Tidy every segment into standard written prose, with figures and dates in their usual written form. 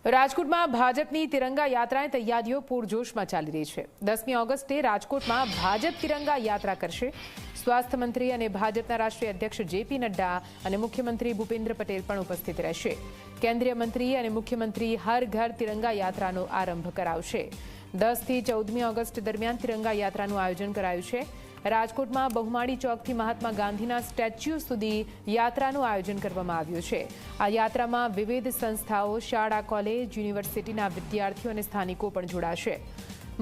રાજકોટમાં ભાજપની તિરંગા યાત્રાની તૈયારીઓ પૂરજોશમાં ચાલી રહી છે। 10મી ઓગસ્ટે રાજકોટમાં ભાજપ તિરંગા યાત્રા કરશે। સ્વાસ્થ્ય મંત્રી અને ભાજપના રાષ્ટ્રીય અધ્યક્ષ જેપી નડ્ડા અને મુખ્યમંત્રી ભૂપેન્દ્ર પટેલ પણ ઉપસ્થિત રહેશે। કેન્દ્રીય મંત્રી અને મુખ્યમંત્રી હર ઘર તિરંગા યાત્રાનો આરંભ કરાવશે। 10 થી 14મી ઓગસ્ટ દરમિયાન તિરંગા યાત્રાનું આયોજન કરાયું છે। રાજકોટમાં બહુમાળી ચોકથી મહાત્મા ગાંધીના સ્ટેચ્યુ સુધી યાત્રાનું આયોજન કરવામાં આવ્યું છે। આ યાત્રામાં વિવિધ સંસ્થાઓ, શાળા, કોલેજ, યુનિવર્સિટીના વિદ્યાર્થીઓ અને સ્થાનિકો પણ જોડાશે।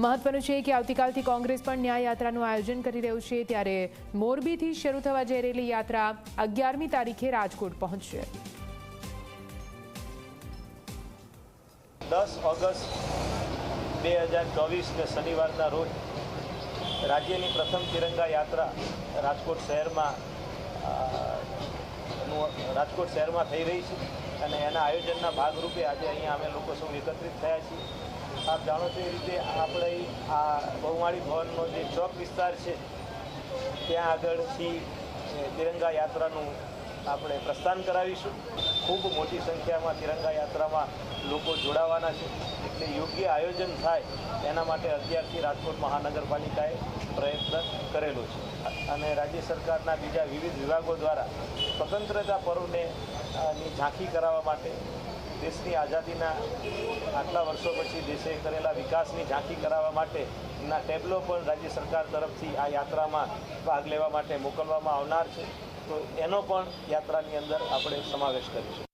મહત્વનું છે કે આવતીકાલથી કોંગ્રેસ પણ ન્યાય યાત્રાનું આયોજન કરી રહ્યું છે, ત્યારે મોરબીથી શરૂ થવા જઈ રહેલી યાત્રા 11મી તારીખે રાજકોટ પહોંચશે। 10 ઓગસ્ટ 2024 શનિવારના રોજ રાજ્યની પ્રથમ તિરંગા યાત્રા રાજકોટ શહેરમાં થઈ રહી છે અને એના આયોજનના ભાગરૂપે આજે અહીંયા અમે લોકો સૌ એકત્રિત થયા છીએ। આપ જાણો છો એ રીતે આપણે આ બહુમાળી ભવનનો જે ચોક વિસ્તાર છે ત્યાં આગળથી તિરંગા યાત્રાનું આપણે પ્રસ્થાન કરાવીશું। ખૂબ મોટી સંખ્યામાં તિરંગા યાત્રામાં લોકો જોડાવાના છે, એટલે યોગ્ય આયોજન થાય એના માટે અત્યારથી રાજકોટ મહાનગરપાલિકાએ પ્રયત્ન કરેલો છે અને રાજ્ય સરકારના બીજા વિવિધ વિભાગો દ્વારા સ્વતંત્રતા પર્વની ઝાંખી કરાવવા માટે, દેશની આઝાદીના આટલા વર્ષો પછી દેશે કરેલા વિકાસની ઝાંખી કરાવવા માટેના ટેબ્લો પણ રાજ્ય સરકાર તરફથી આ યાત્રામાં ભાગ લેવા માટે મોકલવામાં આવનાર છે, તો એનો પણ યાત્રાની અંદર આપણે સમાવેશ કરીશું।